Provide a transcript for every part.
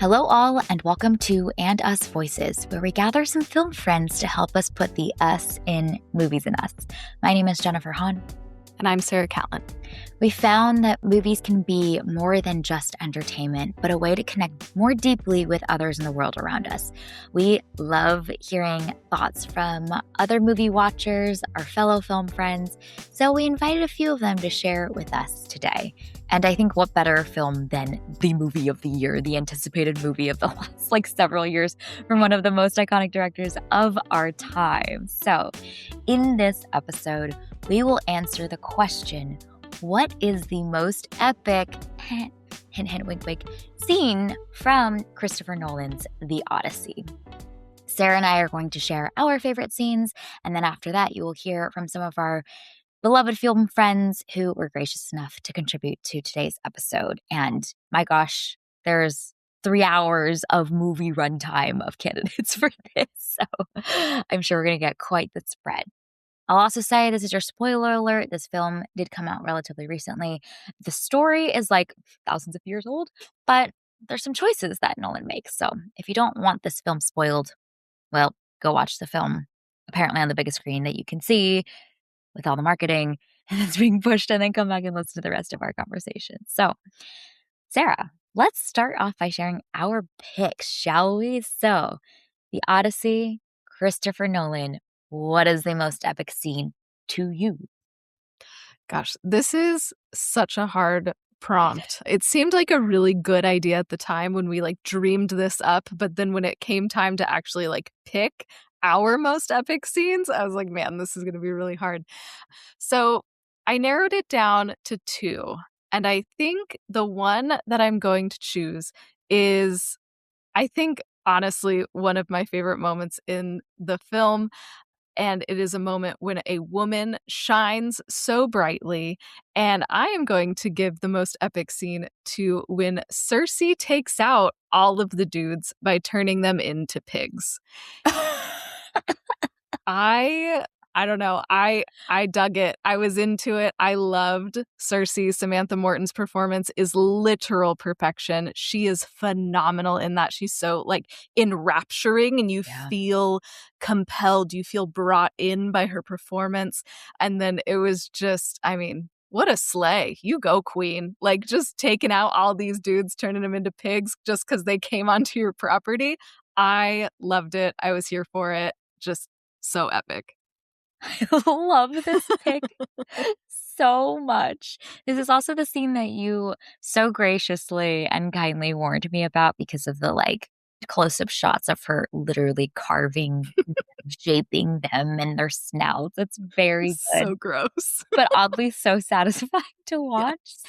Hello, all, and welcome to And Us Voices, where we gather some film friends to help us put the us in movies and us. My name is Jennifer Hahn. And I'm Sarah Callan. We found that movies can be more than just entertainment, but a way to connect more deeply with others in the world around us. We love hearing thoughts from other movie watchers, our fellow film friends, so we invited a few of them to share with us today. And I think what better film than the movie of the year, the anticipated movie of the last several years from one of the most iconic directors of our time. So in this episode, we will answer the question, what is the most epic, hint, hint, wink, wink, scene from Christopher Nolan's The Odyssey? Sarah and I are going to share our favorite scenes, and then after that, you will hear from some of our beloved film friends who were gracious enough to contribute to today's episode. And my gosh, there's 3 hours of movie runtime of candidates for this, so I'm sure we're going to get quite the spread. I'll also say this is your spoiler alert. This film did come out relatively recently. The story is thousands of years old, but there's some choices that Nolan makes. So if you don't want this film spoiled, well, go watch the film, apparently on the biggest screen that you can see with all the marketing and it's being pushed, and then come back and listen to the rest of our conversation. So, Sarah, let's start off by sharing our picks, shall we? So, The Odyssey, Christopher Nolan. What is the most epic scene to you? Gosh, this is such a hard prompt. It seemed like a really good idea at the time when we dreamed this up, but then when it came time to actually pick our most epic scenes, I was like, man, this is going to be really hard. So I narrowed it down to 2, and I think the one that I'm going to choose is, I think, honestly, one of my favorite moments in the film. And it is a moment when a woman shines so brightly. And I am going to give the most epic scene to when CeCe takes out all of the dudes by turning them into pigs. I don't know. I dug it. I was into it. I loved CeCe. Samantha Morton's performance is literal perfection. She is phenomenal in that. She's so enrapturing, and you feel compelled. You feel brought in by her performance. And then it was just, what a slay. You go, queen. Just taking out all these dudes, turning them into pigs just because they came onto your property. I loved it. I was here for it. Just so epic. I love this pick so much. This is also the scene that you so graciously and kindly warned me about because of the close-up shots of her literally carving, shaping them and their snouts. It's very good. So gross. But oddly so satisfying to watch. Yes.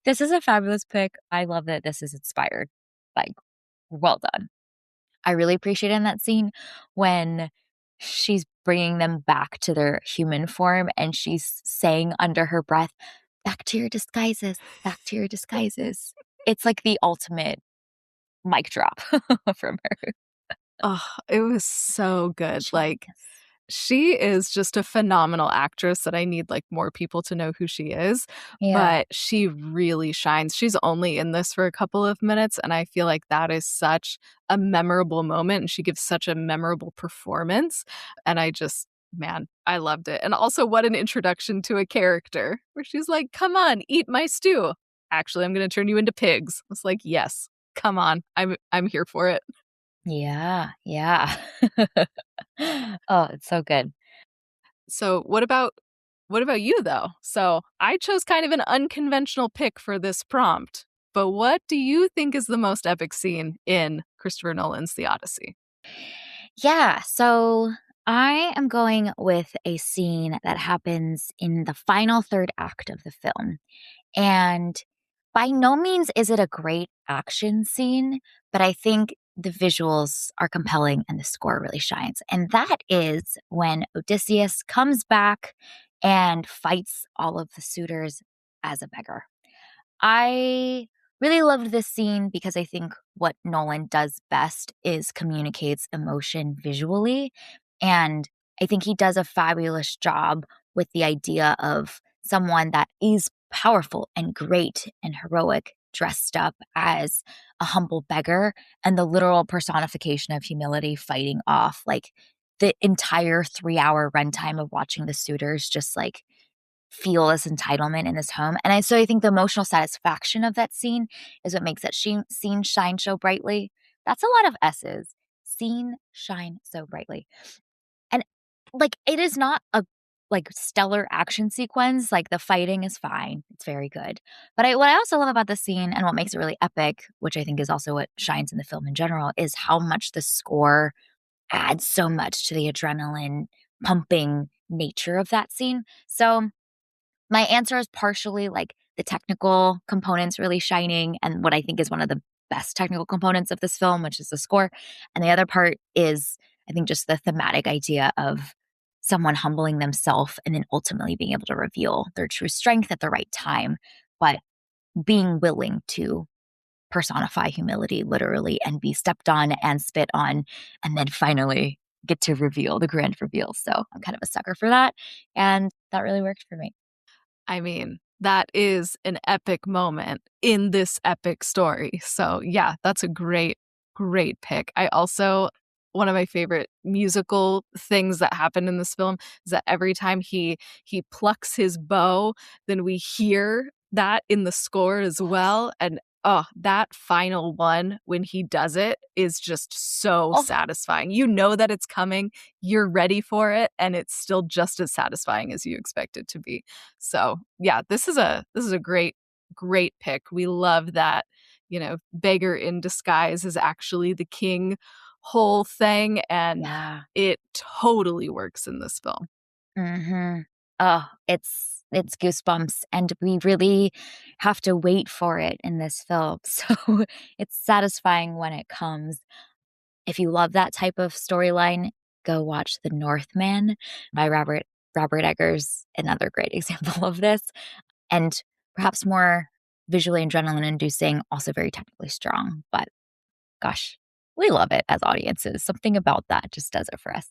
This is a fabulous pick. I love that this is inspired. Well done. I really appreciate in that scene when she's bringing them back to their human form and she's saying under her breath, back to your disguises, back to your disguises. It's the ultimate mic drop from her. Oh, it was so good. She is just a phenomenal actress that I need more people to know who she is. Yeah. But she really shines. She's only in this for a couple of minutes, and I feel like that is such a memorable moment, and she gives such a memorable performance. And man, I loved it. And also, what an introduction to a character where she's like, come on, eat my stew. Actually, I'm going to turn you into pigs. It's yes, come on. I'm here for it. Yeah. Oh, it's so good. So what about you, though? So I chose kind of an unconventional pick for this prompt, but what do you think is the most epic scene in Christopher Nolan's The Odyssey? Yeah, so I am going with a scene that happens in the final third act of the film. And by no means is it a great action scene, but I think the visuals are compelling and the score really shines. And that is when Odysseus comes back and fights all of the suitors as a beggar. I really loved this scene because I think what Nolan does best is communicates emotion visually. And I think he does a fabulous job with the idea of someone that is powerful and great and heroic dressed up as a humble beggar and the literal personification of humility fighting off like the entire 3-hour runtime of watching the suitors just like feel this entitlement in this home. And I think the emotional satisfaction of that scene is what makes that scene shine so brightly. That's a lot of S's. Scene shine so brightly. And like it is not a like stellar action sequence. Like the fighting is fine. It's very good. But what I also love about the scene and what makes it really epic, which I think is also what shines in the film in general, is how much the score adds so much to the adrenaline pumping nature of that scene. So my answer is partially like the technical components really shining and what I think is one of the best technical components of this film, which is the score. And the other part is, I think, just the thematic idea of someone humbling themselves and then ultimately being able to reveal their true strength at the right time, but being willing to personify humility literally and be stepped on and spit on and then finally get to reveal the grand reveal. So I'm kind of a sucker for that. And that really worked for me. I mean, that is an epic moment in this epic story. So yeah, that's a great, great pick. I also, one of my favorite musical things that happen in this film is that every time he plucks his bow, then we hear that in the score as well. And oh, that final one when he does it is just so satisfying. You know that it's coming, you're ready for it, and it's still just as satisfying as you expect it to be. So yeah, this is a great, great pick. We love that, you know, beggar in disguise is actually the king whole thing, and it totally works in this film. Mm-hmm. Oh, it's goosebumps, and we really have to wait for it in this film. So it's satisfying when it comes. If you love that type of storyline, go watch The Northman by Robert Eggers, another great example of this, and perhaps more visually adrenaline inducing, also very technically strong. But gosh, we love it as audiences. Something about that just does it for us.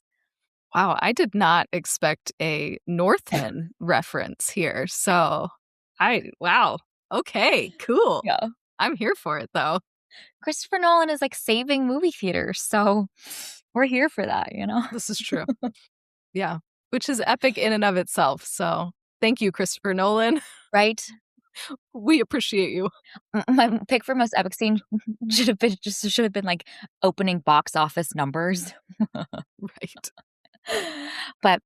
Wow, I did not expect a Northman reference here. So wow. Okay, cool. Yeah. I'm here for it though. Christopher Nolan is like saving movie theaters. So we're here for that, you know? This is true. Yeah, which is epic in and of itself. So thank you, Christopher Nolan. Right? We appreciate you. My pick for most epic scene should have been like opening box office numbers. Right. But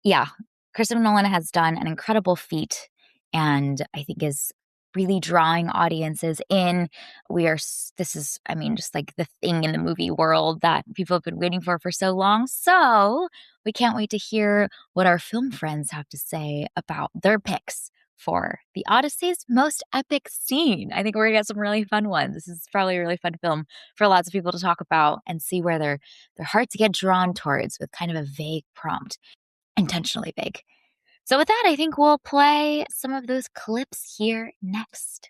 yeah, Christopher Nolan has done an incredible feat and I think is really drawing audiences in. This is, I mean, just like the thing in the movie world that people have been waiting for so long. So we can't wait to hear what our film friends have to say about their picks for the Odyssey's most epic scene. I think we're gonna get some really fun ones. This is probably a really fun film for lots of people to talk about and see where their hearts get drawn towards with kind of a vague prompt, intentionally vague. So with that, I think we'll play some of those clips here next.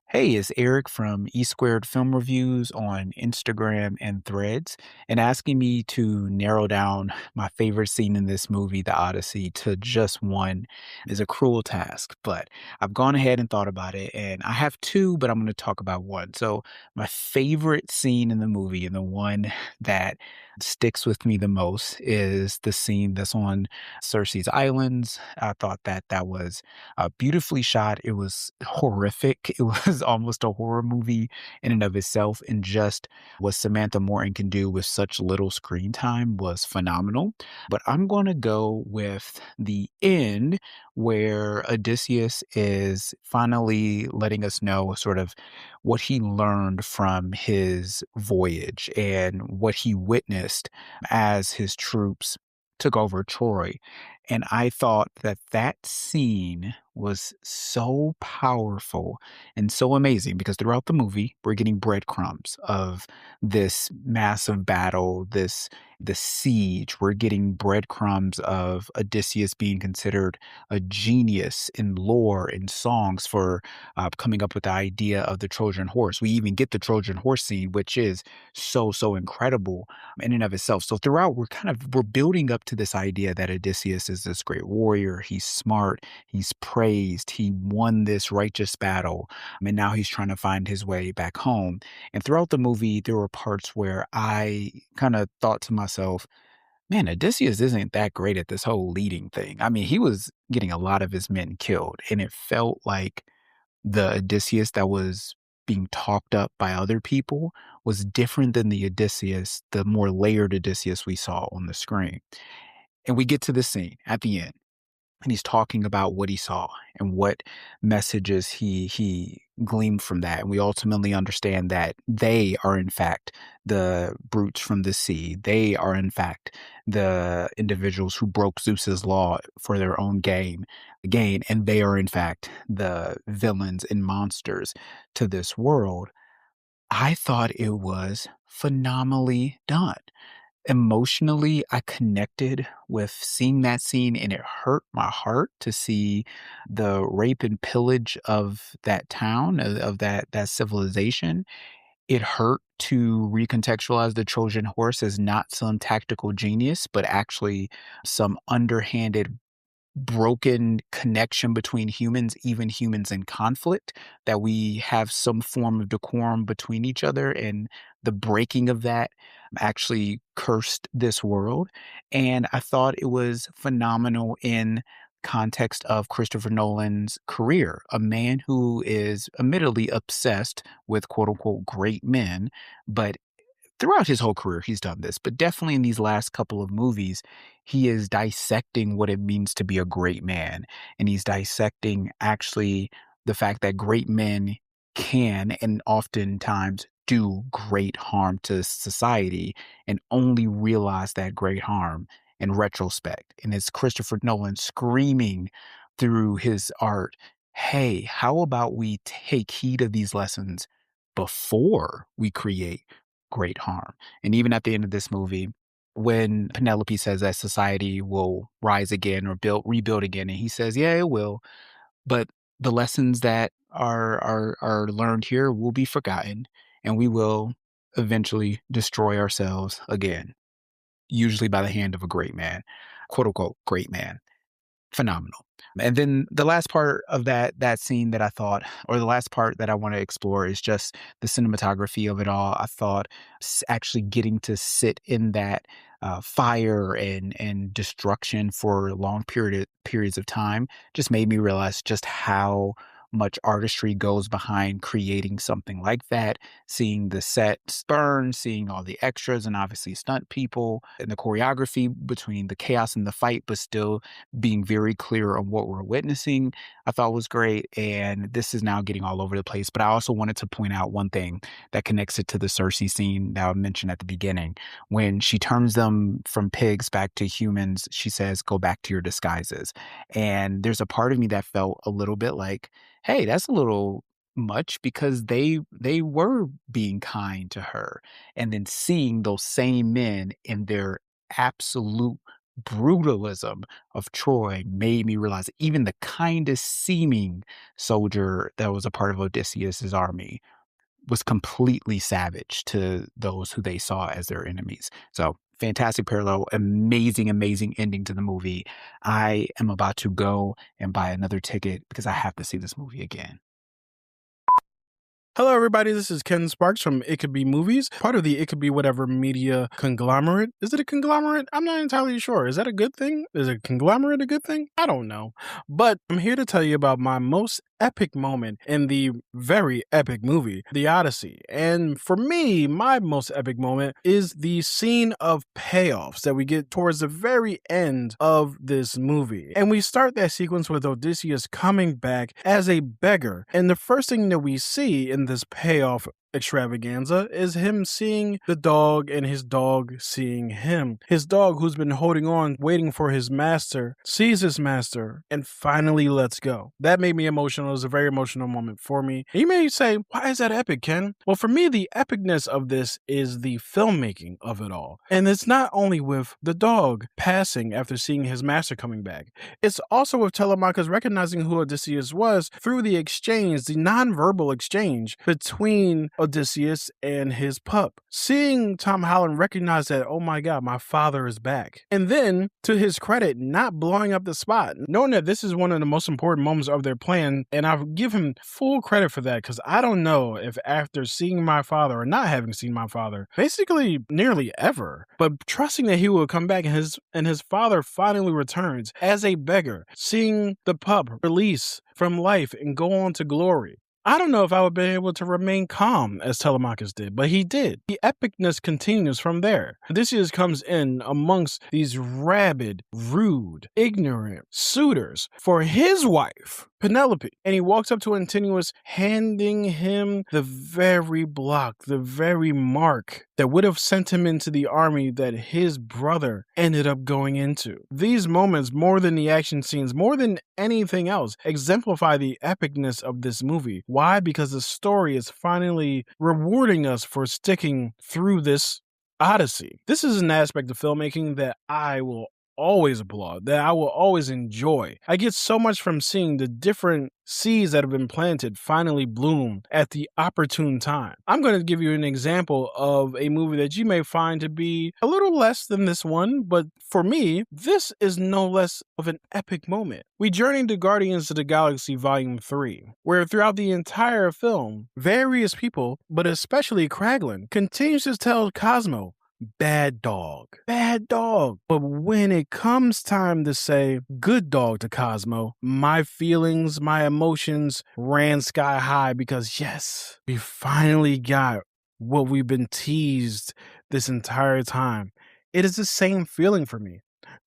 Hey, it's Eric from E Squared Film Reviews on Instagram and Threads, and asking me to narrow down my favorite scene in this movie, The Odyssey, to just one is a cruel task. But I've gone ahead and thought about it, and I have two, but I'm going to talk about one. So, my favorite scene in the movie, and the one that sticks with me the most, is the scene that's on Cersei's Islands. I thought that was beautifully shot. It was horrific. It was almost a horror movie in and of itself. And just what Samantha Morton can do with such little screen time was phenomenal. But I'm going to go with the end where Odysseus is finally letting us know sort of what he learned from his voyage and what he witnessed as his troops took over Troy. And I thought that scene was so powerful and so amazing because throughout the movie, we're getting breadcrumbs of this massive battle, the siege. We're getting breadcrumbs of Odysseus being considered a genius in lore and songs for coming up with the idea of the Trojan horse. We even get the Trojan horse scene, which is so incredible in and of itself. So throughout, we're building up to this idea that Odysseus is is this great warrior. He's smart. He's praised. He won this righteous battle. And now he's trying to find his way back home. And throughout the movie, there were parts where I kind of thought to myself, man, Odysseus isn't that great at this whole leading thing. I mean, he was getting a lot of his men killed, and it felt like the Odysseus that was being talked up by other people was different than the Odysseus, the more layered Odysseus we saw on the screen. And we get to the scene at the end, and he's talking about what he saw and what messages he gleaned from that. And we ultimately understand that they are in fact the brutes from the sea. They are in fact the individuals who broke Zeus's law for their own gain, and they are in fact the villains and monsters to this world. I thought it was phenomenally done. Emotionally, I connected with seeing that scene, and it hurt my heart to see the rape and pillage of that town, of that civilization. It hurt to recontextualize the Trojan horse as not some tactical genius, but actually some underhanded broken connection between humans, even humans in conflict, that we have some form of decorum between each other. And the breaking of that actually cursed this world. And I thought it was phenomenal in context of Christopher Nolan's career, a man who is admittedly obsessed with quote unquote great men, but throughout his whole career, he's done this, but definitely in these last couple of movies, he is dissecting what it means to be a great man. And he's dissecting actually the fact that great men can and oftentimes do great harm to society and only realize that great harm in retrospect. And it's Christopher Nolan screaming through his art, hey, how about we take heed of these lessons before we create great harm? And even at the end of this movie, when Penelope says that society will rise again or rebuild again, and he says, yeah, it will, but the lessons that are learned here will be forgotten, and we will eventually destroy ourselves again, usually by the hand of a great man, quote unquote great man. Phenomenal. And then the last part of that scene that I thought, or the last part that I want to explore, is just the cinematography of it all. I thought actually getting to sit in that fire and destruction for long periods of time just made me realize just how much artistry goes behind creating something like that. Seeing the sets burn, seeing all the extras and obviously stunt people, and the choreography between the chaos and the fight, but still being very clear on what we're witnessing, I thought was great. And this is now getting all over the place. But I also wanted to point out one thing that connects it to the CeCe scene that I mentioned at the beginning. When she turns them from pigs back to humans, she says, go back to your disguises. And there's a part of me that felt a little bit like, hey, that's a little much, because they were being kind to her. And then seeing those same men in their absolute brutalism of Troy made me realize even the kindest seeming soldier that was a part of Odysseus's army was completely savage to those who they saw as their enemies. So fantastic parallel, amazing, amazing ending to the movie. I am about to go and buy another ticket because I have to see this movie again. Hello, everybody. This is Ken Sparks from It Could Be Movies, part of the It Could Be Whatever media conglomerate. Is it a conglomerate? I'm not entirely sure. Is that a good thing? Is a conglomerate a good thing? I don't know. But I'm here to tell you about my most epic moment in the very epic movie, The Odyssey. And for me, my most epic moment is the scene of payoffs that we get towards the very end of this movie. And we start that sequence with Odysseus coming back as a beggar. And the first thing that we see in this payoff extravaganza is him seeing the dog and his dog seeing him. His dog, who's been holding on, waiting for his master, sees his master and finally lets go. That made me emotional. It was a very emotional moment for me. And you may say, why is that epic, Ken? Well, for me, the epicness of this is the filmmaking of it all. And it's not only with the dog passing after seeing his master coming back. It's also with Telemachus recognizing who Odysseus was through the exchange, the nonverbal exchange between Odysseus and his pup. Seeing Tom Holland recognize that, oh my God, my father is back. And then, to his credit, not blowing up the spot, knowing that this is one of the most important moments of their plan. And I'll give him full credit for that, because I don't know if after seeing my father or not having seen my father, basically nearly ever, but trusting that he will come back and his father finally returns as a beggar, seeing the pup release from life and go on to glory. I don't know if I would be able to remain calm as Telemachus did, but he did. The epicness continues from there. Odysseus comes in amongst these rabid, rude, ignorant suitors for his wife, Penelope, and he walks up to Antinous, handing him the very block, the very mark that would have sent him into the army that his brother ended up going into. These moments, more than the action scenes, more than anything else, exemplify the epicness of this movie. Why? Because the story is finally rewarding us for sticking through this Odyssey. This is an aspect of filmmaking that I will always applaud, that I will always enjoy. I get so much from seeing the different seeds that have been planted finally bloom at the opportune time. I'm going to give you an example of a movie that you may find to be a little less than this one, but for me, this is no less of an epic moment. We journey to Guardians of the Galaxy Volume 3, where throughout the entire film, various people, but especially Kraglin, continues to tell Cosmo, bad dog, bad dog. But when it comes time to say good dog to Cosmo, my feelings, my emotions ran sky high, because yes, we finally got what we've been teased this entire time. It is the same feeling for me.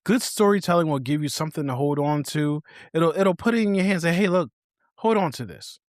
Good storytelling will give you something to hold on to. It'll put it in your hands and say, hey, look, hold on to this.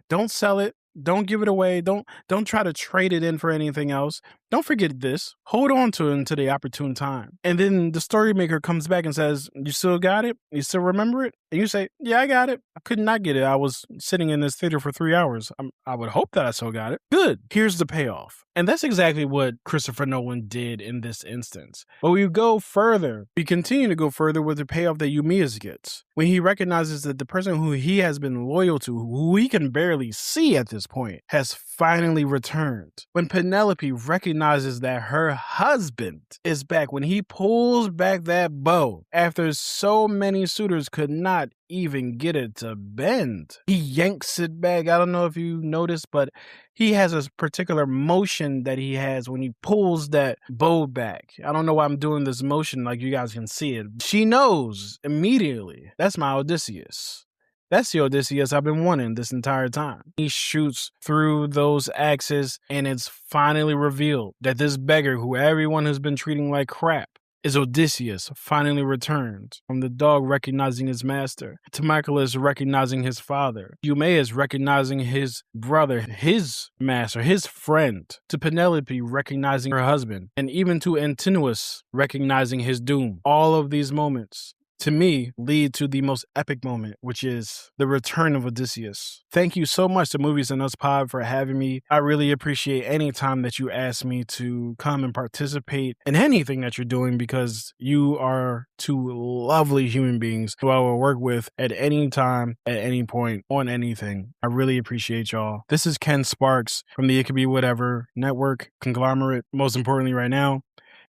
Don't sell it. Don't give it away. Don't try to trade it in for anything else. Don't forget this. Hold on to it until the opportune time. And then the story maker comes back and says, you still got it? You still remember it? And you say, yeah, I got it. I could not get it. I was sitting in this theater for 3 hours. I would hope that I still got it. Good. Here's the payoff. And that's exactly what Christopher Nolan did in this instance. But we go further. We continue to go further with the payoff that Eumaeus gets, when he recognizes that the person who he has been loyal to, who he can barely see at this point, has finally returned. When Penelope recognizes that her husband is back, when he pulls back that bow after so many suitors could not even get it to bend, he yanks it back. I don't know if you noticed, but he has a particular motion that he has when he pulls that bow back. I don't know why I'm doing this motion like you guys can see it. She knows immediately. That's my Odysseus. That's the Odysseus I've been wanting this entire time. He shoots through those axes, and it's finally revealed that this beggar, who everyone has been treating like crap, is Odysseus, finally returned. From the dog recognizing his master, to Michaelis recognizing his father, Eumaeus recognizing his brother, his master, his friend, to Penelope recognizing her husband, and even to Antinous recognizing his doom. All of these moments, to me, lead to the most epic moment, which is the return of Odysseus. Thank you so much to Movies and Us Pod for having me. I really appreciate any time that you ask me to come and participate in anything that you're doing, because you are two lovely human beings who I will work with at any time, at any point, on anything. I really appreciate y'all. This is Ken Sparks from the It Could Be Whatever network, conglomerate. Most importantly right now,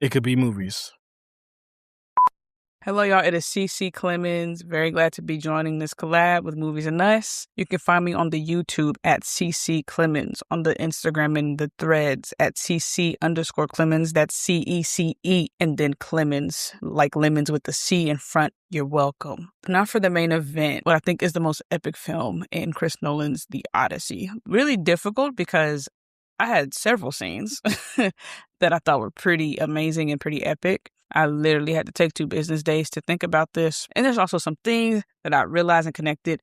It Could Be Movies. Hello, y'all. It is CeCe Clemons. Very glad to be joining this collab with Movies and Us. You can find me on the YouTube at CeCe Clemons, on the Instagram and the threads at CeCe_Clemons. That's CECE and then Clemons, like lemons with the C in front. You're welcome. Now for the main event, what I think is the most epic film in Chris Nolan's The Odyssey. Really difficult because I had several scenes that I thought were pretty amazing and pretty epic. I literally had to take 2 business days to think about this. And there's also some things that I realized and connected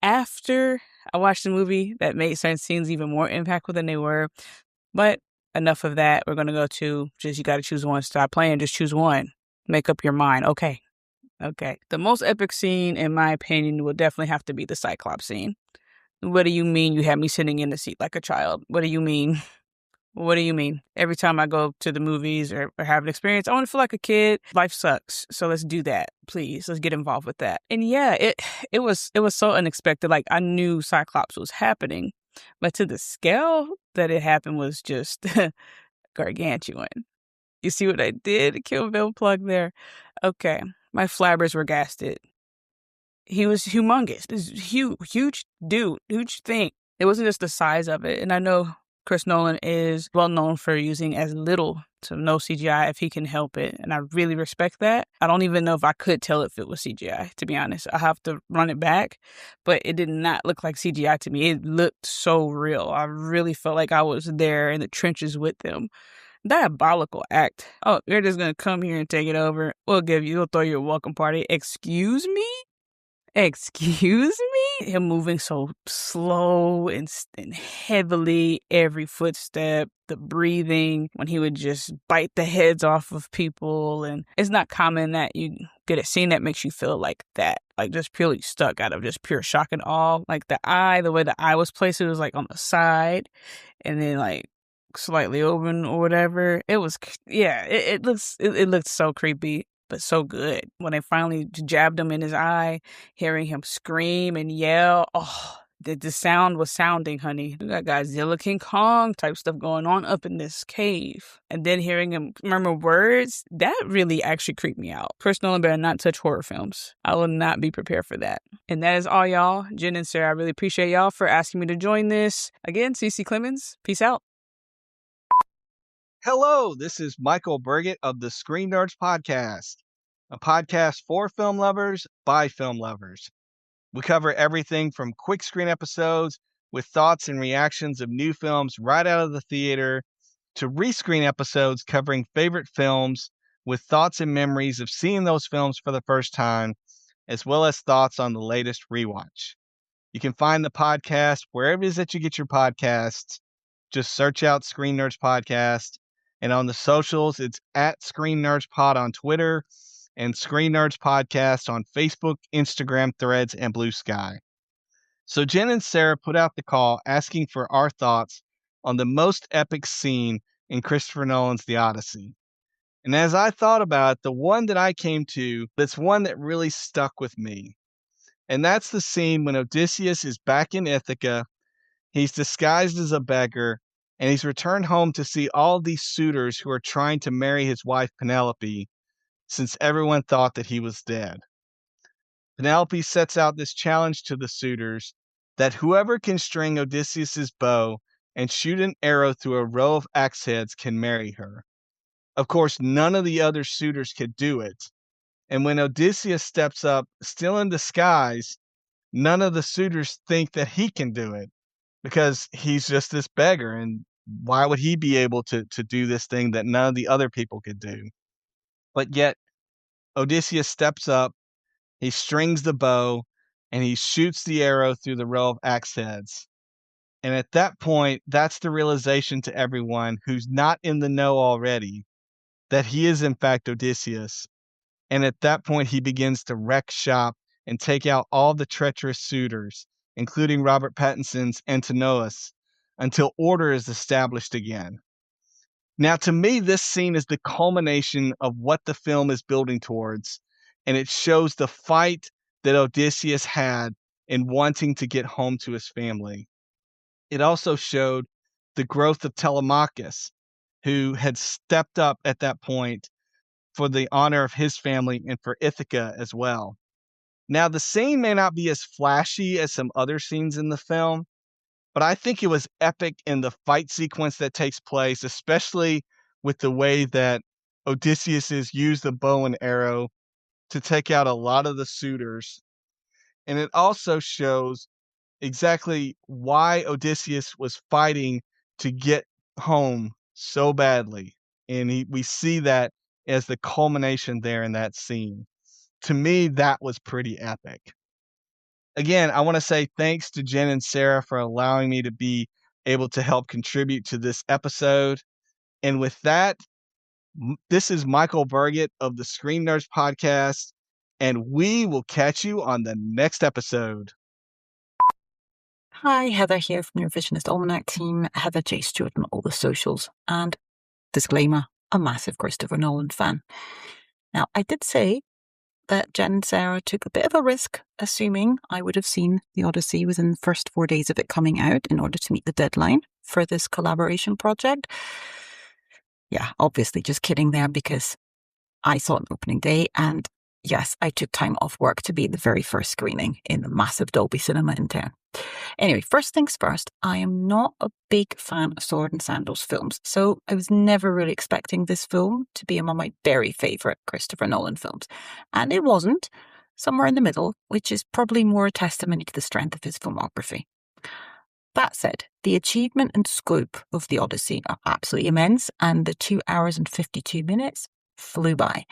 after I watched the movie that made certain scenes even more impactful than they were. But enough of that. We're going to go to just, you got to choose one. Stop playing. Just choose one. Make up your mind. Okay. The most epic scene, in my opinion, will definitely have to be the Cyclops scene. What do you mean you had me sitting in the seat like a child? What do you mean? What do you mean? Every time I go to the movies or have an experience, I want to feel like a kid. Life sucks. So let's do that. Please, let's get involved with that. And yeah, it was so unexpected. Like, I knew Cyclops was happening, But to the scale that it happened was just gargantuan. You see what I did? Kill Bill plug there. Okay, my flabbers were gasted. He was humongous. This huge dude, huge thing. It wasn't just the size of it. And I know Chris Nolan is well known for using as little to no CGI if he can help it. And I really respect that. I don't even know if I could tell if it was CGI, to be honest. I have to run it back. But it did not look like CGI to me. It looked so real. I really felt like I was there in the trenches with them. Diabolical act. Oh, you're just going to come here and take it over. We'll throw you a welcome party. Excuse me? Excuse me? Him moving so slow and heavily, every footstep, the breathing, when he would just bite the heads off of people. And it's not common that you get a scene that makes you feel like that, like just purely stuck out of just pure shock and awe. Like the way the eye was placed, it was like on the side and then like slightly open or whatever. It was, yeah, it looked so creepy, but so good. When they finally jabbed him in his eye, hearing him scream and yell, oh, the sound was sounding, honey. We got Godzilla, King Kong type stuff going on up in this cave. And then hearing him murmur words, that really actually creeped me out. Chris Nolan better not touch horror films. I will not be prepared for that. And that is all, y'all. Jen and Sarah, I really appreciate y'all for asking me to join this. Again, CeCe Clemons, peace out. Hello, this is Michael Burgett of the Screen Nerds Podcast, a podcast for film lovers by film lovers. We cover everything from quick screen episodes with thoughts and reactions of new films right out of the theater to rescreen episodes covering favorite films with thoughts and memories of seeing those films for the first time, as well as thoughts on the latest rewatch. You can find the podcast wherever it is that you get your podcasts. Just search out Screen Nerds Podcast. And on the socials, it's at Screen Nerds Pod on Twitter and Screen Nerds Podcast on Facebook, Instagram, Threads, and Blue Sky. So Jen and Sarah put out the call asking for our thoughts on the most epic scene in Christopher Nolan's The Odyssey. And as I thought about it, the one that I came to, that's one that really stuck with me. And that's the scene when Odysseus is back in Ithaca. He's disguised as a beggar, and he's returned home to see all these suitors who are trying to marry his wife Penelope, since everyone thought that he was dead. Penelope sets out this challenge to the suitors that whoever can string Odysseus's bow and shoot an arrow through a row of axe heads can marry her. Of course, none of the other suitors could do it, and when Odysseus steps up, still in disguise, none of the suitors think that he can do it, because he's just this beggar, and why would he be able to do this thing that none of the other people could do? But yet, Odysseus steps up, he strings the bow, and he shoots the arrow through the row of axe heads. And at that point, that's the realization to everyone who's not in the know already that he is in fact Odysseus. And at that point, he begins to wreck shop and take out all the treacherous suitors, including Robert Pattinson's Antinous, until order is established again. Now, to me, this scene is the culmination of what the film is building towards, and it shows the fight that Odysseus had in wanting to get home to his family. It also showed the growth of Telemachus, who had stepped up at that point for the honor of his family and for Ithaca as well. Now, the scene may not be as flashy as some other scenes in the film, but I think it was epic in the fight sequence that takes place, especially with the way that Odysseus has used the bow and arrow to take out a lot of the suitors. And it also shows exactly why Odysseus was fighting to get home so badly. And we see that as the culmination there in that scene. To me, that was pretty epic. Again, I want to say thanks to Jen and Sarah for allowing me to be able to help contribute to this episode. And with that, this is Michael Burgett of the Screen Nerds Podcast, and we will catch you on the next episode. Hi, Heather here from the Revisionist Almanac team, Heather J. Stewart on all the socials. And disclaimer, a massive Christopher Nolan fan. Now, I did say that Jen and Sarah took a bit of a risk, assuming I would have seen the Odyssey within the first 4 days of it coming out in order to meet the deadline for this collaboration project. Yeah, obviously just kidding there, because I saw it on opening day, and yes, I took time off work to be at the very first screening in the massive Dolby Cinema in town. Anyway, first things first, I am not a big fan of Sword and Sandals films, so I was never really expecting this film to be among my very favourite Christopher Nolan films. And it wasn't, somewhere in the middle, which is probably more a testimony to the strength of his filmography. That said, the achievement and scope of the Odyssey are absolutely immense, and the 2 hours and 52 minutes flew by.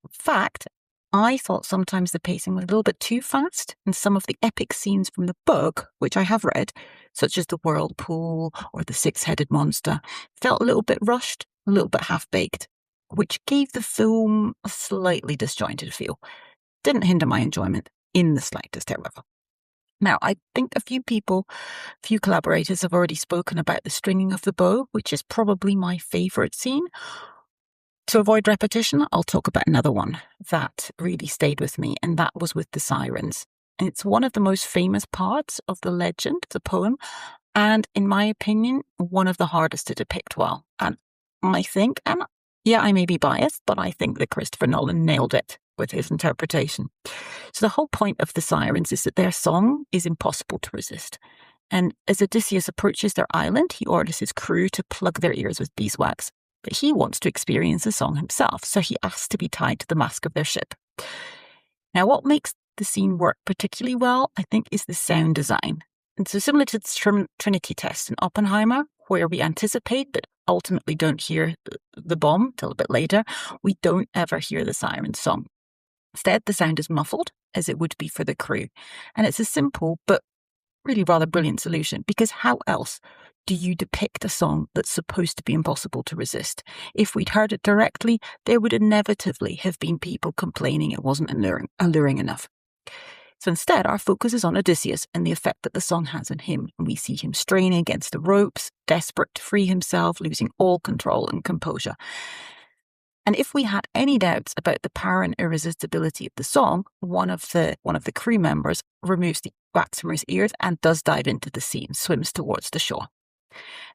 In fact, I thought sometimes the pacing was a little bit too fast, and some of the epic scenes from the book, which I have read, such as the whirlpool or the six-headed monster, felt a little bit rushed, a little bit half-baked, which gave the film a slightly disjointed feel. Didn't hinder my enjoyment in the slightest, however. Now, I think a few collaborators have already spoken about the stringing of the bow, which is probably my favourite scene. To avoid repetition, I'll talk about another one that really stayed with me, and that was with the sirens. It's one of the most famous parts of the legend, the poem, and in my opinion, one of the hardest to depict well. And I think, and yeah, I may be biased, but I think that Christopher Nolan nailed it with his interpretation. So the whole point of the sirens is that their song is impossible to resist. And as Odysseus approaches their island, he orders his crew to plug their ears with beeswax. But he wants to experience the song himself, so he asks to be tied to the mast of their ship. Now, what makes the scene work particularly well, I think, is the sound design. And so similar to the Trinity test in Oppenheimer, where we anticipate but ultimately don't hear the bomb till a bit later, we don't ever hear the siren song. Instead, the sound is muffled, as it would be for the crew. And it's a simple but really rather brilliant solution, because how else do you depict a song that's supposed to be impossible to resist? If we'd heard it directly, there would inevitably have been people complaining it wasn't alluring enough. So instead, our focus is on Odysseus and the effect that the song has on him. And we see him straining against the ropes, desperate to free himself, losing all control and composure. And if we had any doubts about the power and irresistibility of the song, one of the crew members removes the wax from his ears and does dive into the sea and swims towards the shore.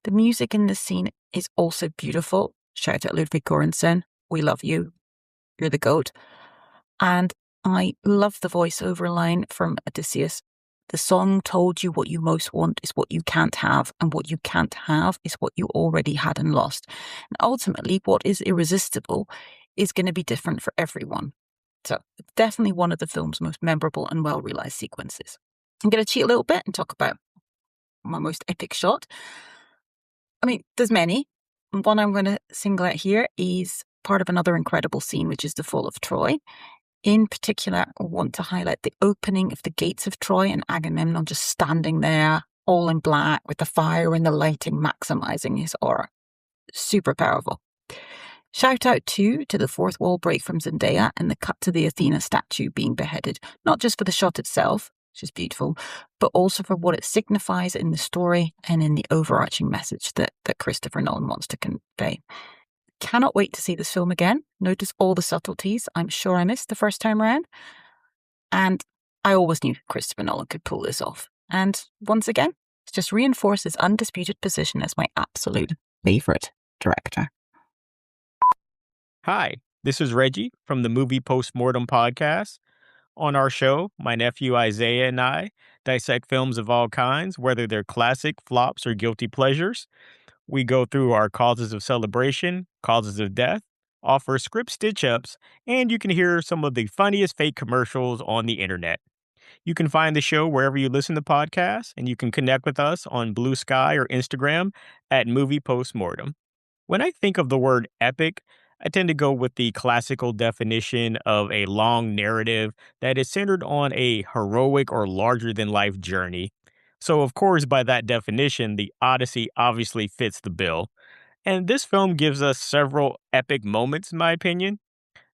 The music in this scene is also beautiful. Shout out Ludwig Göransson. We love you. You're the GOAT. And I love the voiceover line from Odysseus. The song told you what you most want is what you can't have, and what you can't have is what you already had and lost. And ultimately, what is irresistible is going to be different for everyone. So it's definitely one of the film's most memorable and well-realized sequences. I'm going to cheat a little bit and talk about my most epic shot. I mean, there's many. One I'm going to single out here is part of another incredible scene, which is the fall of Troy. In particular, I want to highlight the opening of the gates of Troy and Agamemnon just standing there, all in black, with the fire and the lighting maximizing his aura. Super powerful. Shout out too to the fourth wall break from Zendaya and the cut to the Athena statue being beheaded, not just for the shot itself, which is beautiful, but also for what it signifies in the story and in the overarching message that Christopher Nolan wants to convey. Cannot wait to see this film again. Notice all the subtleties I'm sure I missed the first time around. And I always knew Christopher Nolan could pull this off. And once again, it's just reinforced his undisputed position as my absolute favourite director. Hi, this is Reggie from the movie Postmortem podcast. On our show, my nephew Isaiah and I dissect films of all kinds, whether they're classic, flops, or guilty pleasures. We go through our causes of celebration, causes of death, offer script stitch-ups, and you can hear some of the funniest fake commercials on the internet. You can find the show wherever you listen to podcasts, and you can connect with us on Blue Sky or Instagram at Movie Postmortem. When I think of the word epic, I tend to go with the classical definition of a long narrative that is centered on a heroic or larger-than-life journey. So, of course, by that definition, the Odyssey obviously fits the bill. And this film gives us several epic moments, in my opinion.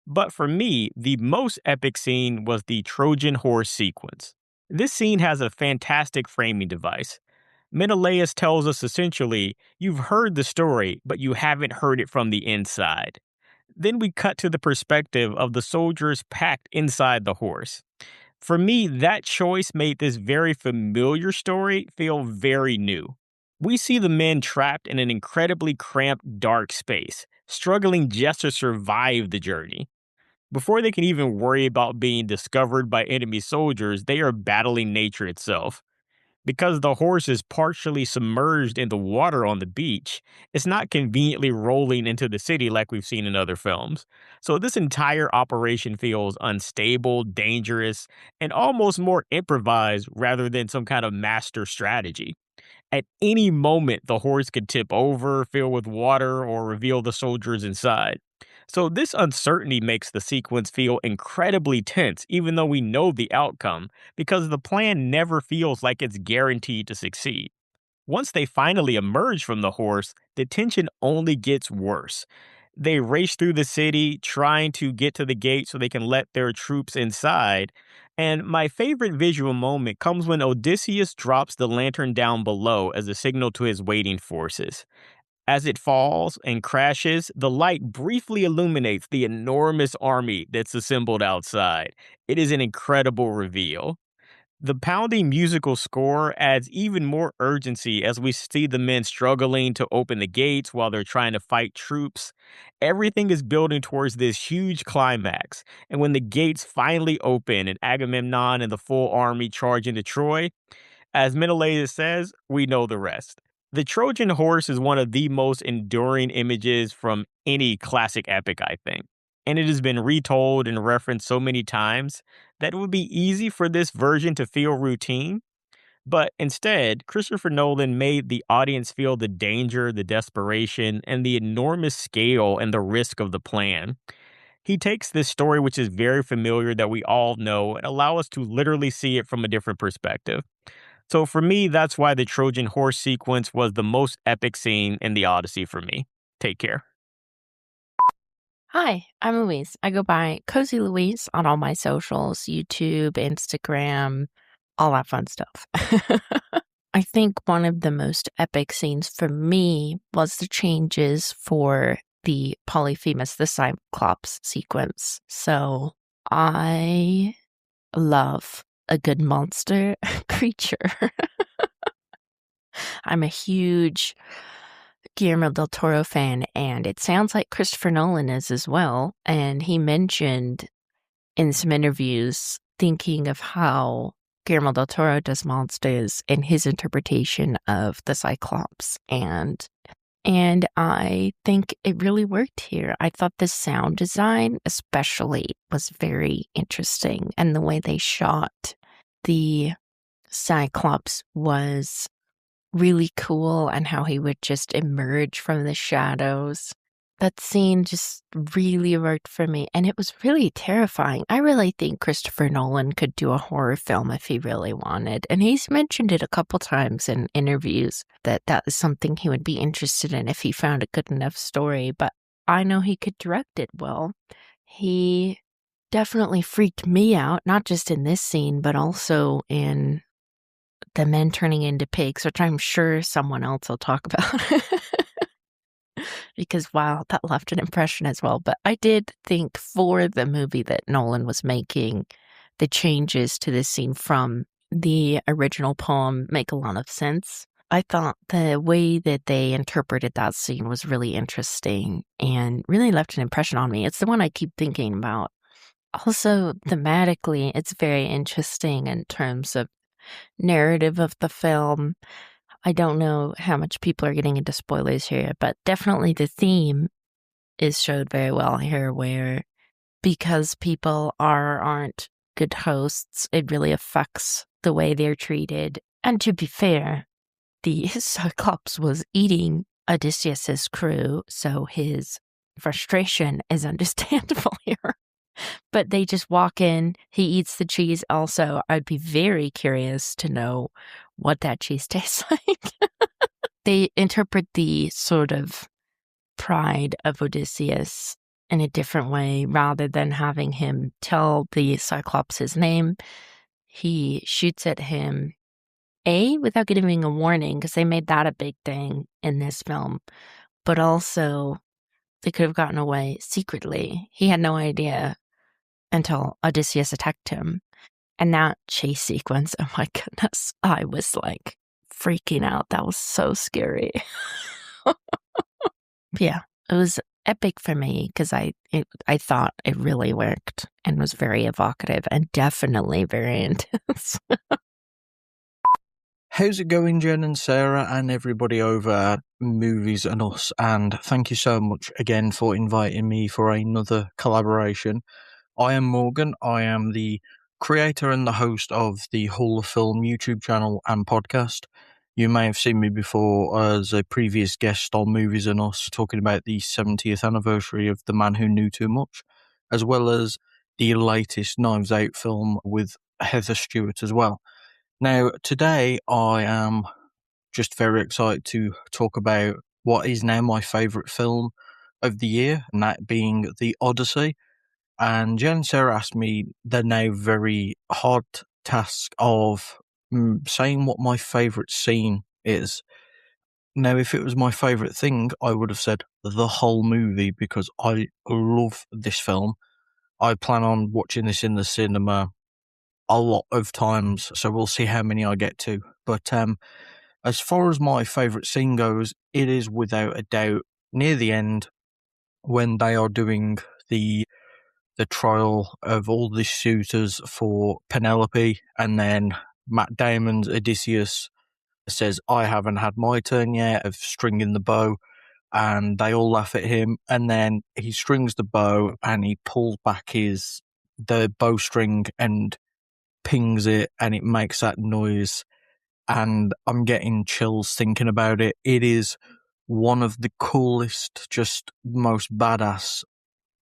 But for me, the most epic scene was the Trojan horse sequence. This scene has a fantastic framing device. Menelaus tells us essentially, you've heard the story, but you haven't heard it from the inside. Then we cut to the perspective of the soldiers packed inside the horse. For me, that choice made this very familiar story feel very new. We see the men trapped in an incredibly cramped, dark space, struggling just to survive the journey. Before they can even worry about being discovered by enemy soldiers, they are battling nature itself. Because the horse is partially submerged in the water on the beach, it's not conveniently rolling into the city like we've seen in other films. So this entire operation feels unstable, dangerous, and almost more improvised rather than some kind of master strategy. At any moment, the horse could tip over, fill with water, or reveal the soldiers inside. So, this uncertainty makes the sequence feel incredibly tense, even though we know the outcome, because the plan never feels like it's guaranteed to succeed. Once they finally emerge from the horse, the tension only gets worse. They race through the city, trying to get to the gate so they can let their troops inside. And my favorite visual moment comes when Odysseus drops the lantern down below as a signal to his waiting forces. As it falls and crashes, the light briefly illuminates the enormous army that's assembled outside. It is an incredible reveal. The pounding musical score adds even more urgency as we see the men struggling to open the gates while they're trying to fight troops. Everything is building towards this huge climax, and when the gates finally open and Agamemnon and the full army charge into Troy, as Menelaus says, we know the rest. The Trojan horse is one of the most enduring images from any classic epic, I think. And it has been retold and referenced so many times that it would be easy for this version to feel routine. But instead, Christopher Nolan made the audience feel the danger, the desperation, and the enormous scale and the risk of the plan. He takes this story, which is very familiar that we all know, and allow us to literally see it from a different perspective. So for me, that's why the Trojan horse sequence was the most epic scene in the Odyssey for me. Take care. Hi, I'm Louise. I go by Cozy Louise on all my socials, YouTube, Instagram, all that fun stuff. I think one of the most epic scenes for me was the changes for the Polyphemus, the Cyclops sequence. So I love a good monster creature. I'm a huge Guillermo del Toro fan, and it sounds like Christopher Nolan is as well. And he mentioned in some interviews thinking of how Guillermo del Toro does monsters in his interpretation of the Cyclops. And I think it really worked here. I thought the sound design especially was very interesting, and the way they shot the Cyclops was really cool, and how he would just emerge from the shadows. That scene just really worked for me, and it was really terrifying. I really think Christopher Nolan could do a horror film if he really wanted, and he's mentioned it a couple times in interviews that is something he would be interested in if he found a good enough story, but I know he could direct it well. He definitely freaked me out, not just in this scene, but also in the men turning into pigs, which I'm sure someone else will talk about. Because, wow, that left an impression as well. But I did think for the movie that Nolan was making, the changes to this scene from the original poem make a lot of sense. I thought the way that they interpreted that scene was really interesting and really left an impression on me. It's the one I keep thinking about. Also, thematically, it's very interesting in terms of narrative of the film. I don't know how much people are getting into spoilers here, but definitely the theme is showed very well here, where because people aren't good hosts, it really affects the way they're treated. And to be fair, the Cyclops was eating Odysseus's crew, so his frustration is understandable here. But they just walk in, he eats the cheese. Also, I'd be very curious to know what that cheese tastes like. They interpret the sort of pride of Odysseus in a different way. Rather than having him tell the Cyclops his name, he shoots at him, without giving a warning, because they made that a big thing in this film, but also they could have gotten away secretly. He had no idea until Odysseus attacked him. And that chase sequence, oh my goodness, I was like freaking out. That was so scary. Yeah, it was epic for me because I thought it really worked and was very evocative and definitely very intense. How's it going, Jen and Sarah and everybody over at Movies and Us? And thank you so much again for inviting me for another collaboration. I am Morgan. I am the creator and the host of the Hall of Film YouTube channel and podcast. You may have seen me before as a previous guest on Movies and Us, talking about the 70th anniversary of The Man Who Knew Too Much, as well as the latest Knives Out film with Heather Stewart as well. Now, today I am just very excited to talk about what is now my favourite film of the year, and that being The Odyssey. And Jen and Sarah asked me the now very hard task of saying what my favourite scene is. Now, if it was my favourite thing, I would have said the whole movie because I love this film. I plan on watching this in the cinema a lot of times, so we'll see how many I get to. But as far as my favourite scene goes, it is without a doubt near the end when they are doing the trial of all the suitors for Penelope, and then Matt Damon's Odysseus says, I haven't had my turn yet of stringing the bow, and they all laugh at him, and then he strings the bow and he pulls back the bowstring and pings it, and it makes that noise, and I'm getting chills thinking about it. It is one of the coolest, just most badass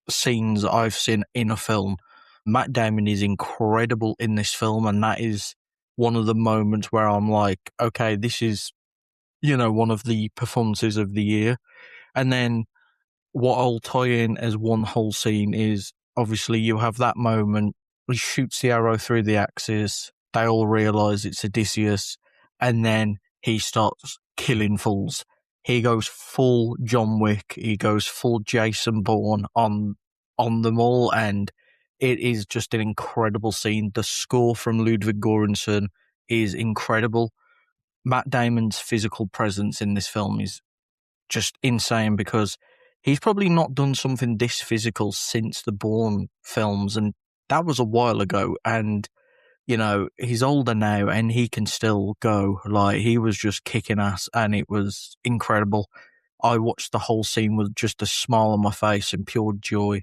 scenes I've seen in a film. Matt Damon is incredible in this film, and that is one of the moments where I'm like, okay, this is, one of the performances of the year. And then what I'll tie in as one whole scene is, obviously, you have that moment, he shoots the arrow through the axis, they all realise it's Odysseus, and then he starts killing fools. He goes full John Wick, he goes full Jason Bourne on them all, and it is just an incredible scene. The score from Ludwig Göransson is incredible. Matt Damon's physical presence in this film is just insane because he's probably not done something this physical since the Bourne films, and that was a while ago, and he's older now and he can still go. Like, he was just kicking ass and it was incredible. I watched the whole scene with just a smile on my face and pure joy.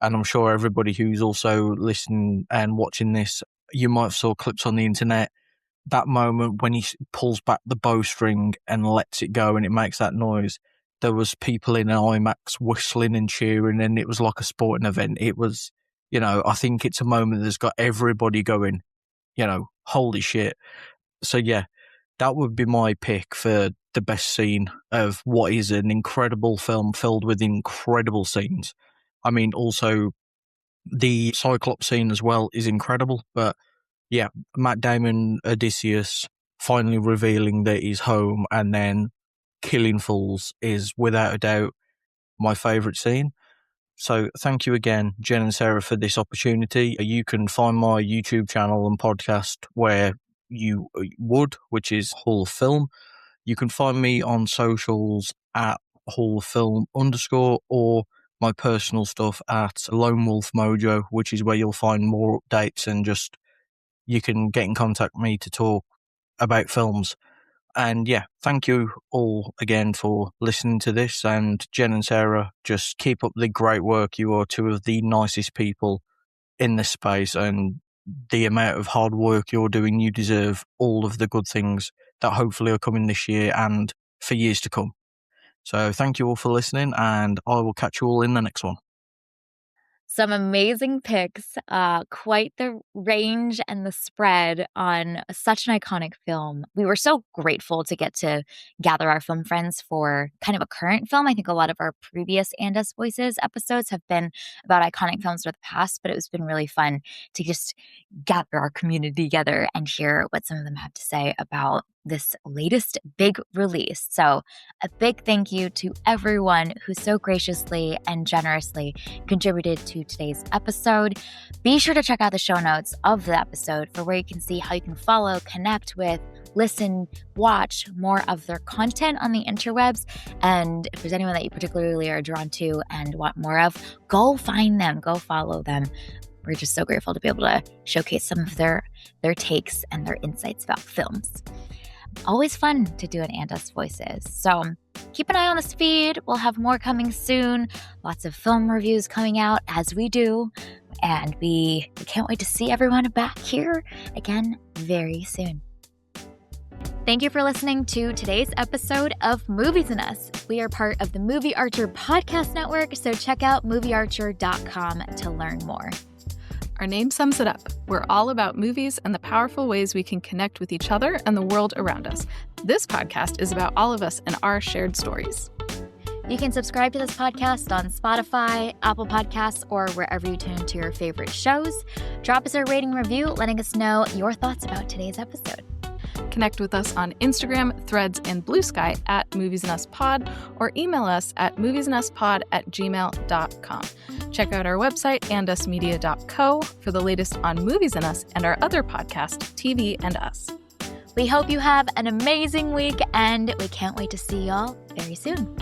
And I'm sure everybody who's also listening and watching this, you might have saw clips on the internet. That moment when he pulls back the bowstring and lets it go and it makes that noise, there was people in an IMAX whistling and cheering, and it was like a sporting event. It was, I think it's a moment that's got everybody going, holy shit. So yeah, that would be my pick for the best scene of what is an incredible film filled with incredible scenes. I mean, also the Cyclops scene as well is incredible, but yeah, Matt Damon, Odysseus finally revealing that he's home and then killing fools is without a doubt my favourite scene. So thank you again, Jen and Sarah, for this opportunity. You can find my YouTube channel and podcast where you would, which is Hall of Film. You can find me on socials at Hall of Film _ or my personal stuff at Lone Wolf Mojo, which is where you'll find more updates and just you can get in contact with me to talk about films. And yeah, thank you all again for listening to this. And Jen and Sarah, just keep up the great work. You are two of the nicest people in this space, and the amount of hard work you're doing, you deserve all of the good things that hopefully are coming this year and for years to come. So thank you all for listening, and I will catch you all in the next one. Some amazing picks, quite the range and the spread on such an iconic film. We were so grateful to get to gather our film friends for kind of a current film. I think a lot of our previous And Us Voices episodes have been about iconic films from the past, but it's been really fun to just gather our community together and hear what some of them have to say about this latest big release. So a big thank you to everyone who so graciously and generously contributed to today's episode. Be sure to check out the show notes of the episode for where you can see how you can follow, connect with, listen, watch more of their content on the interwebs. And if there's anyone that you particularly are drawn to and want more of, go find them, go follow them. We're just so grateful to be able to showcase some of their takes and their insights about films. Always fun to do an And Us Voices. So keep an eye on this feed. We'll have more coming soon. Lots of film reviews coming out as we do. And we can't wait to see everyone back here again very soon. Thank you for listening to today's episode of Movies and Us. We are part of the Movie Archer podcast network, so check out moviearcher.com to learn more. Our name sums it up. We're all about movies and the powerful ways we can connect with each other and the world around us. This podcast is about all of us and our shared stories. You can subscribe to this podcast on Spotify, Apple Podcasts, or wherever you tune into your favorite shows. Drop us a rating review letting us know your thoughts about today's episode. Connect with us on Instagram, Threads, and Blue Sky at Movies and Us Pod, or email us at moviesanduspod@gmail.com. Check out our website, andusmedia.co, for the latest on Movies and Us and our other podcast, TV and Us. We hope you have an amazing week, and we can't wait to see y'all very soon.